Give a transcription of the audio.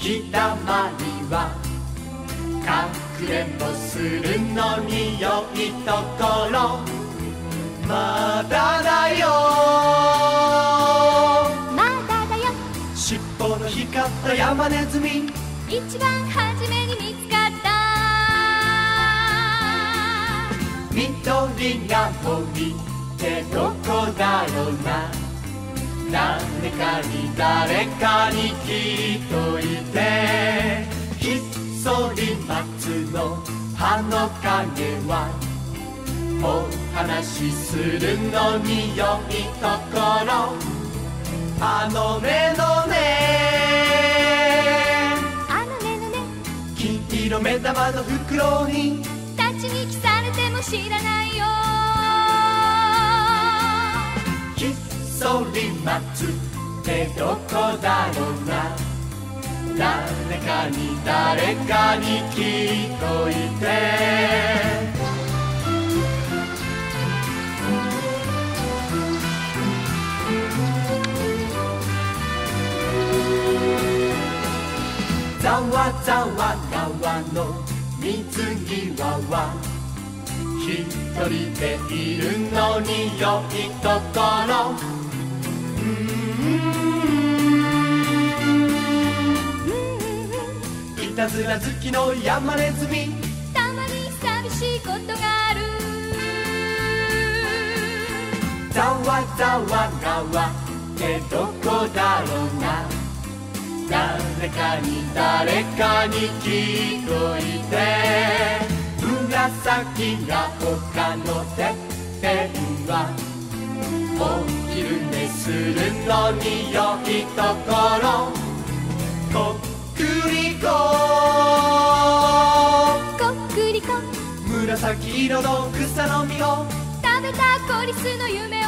ひだまりはかくれんぼするのに良いところまだだよまだだよ尻尾の光ったヤマネズミ一番初めに見つかった緑が森ってどこだろうな誰かに聞いといてひっそり松の葉の陰はお話しするのに良いところあのねのね金色目玉の袋に立ち聞きされても知らないよひっそり待つってどこだろうな誰かに聞いといてざわざわ川の水際は一人でいるのに良いところいたずら好きのヤマネズミたまに寂しいことがあるざわざわ川ってどこだろうな誰かに聞いといて紫が丘のてっぺんはお昼寝するのに良いところこっくりここっくりこ紫色の草の実を食べたコリスの夢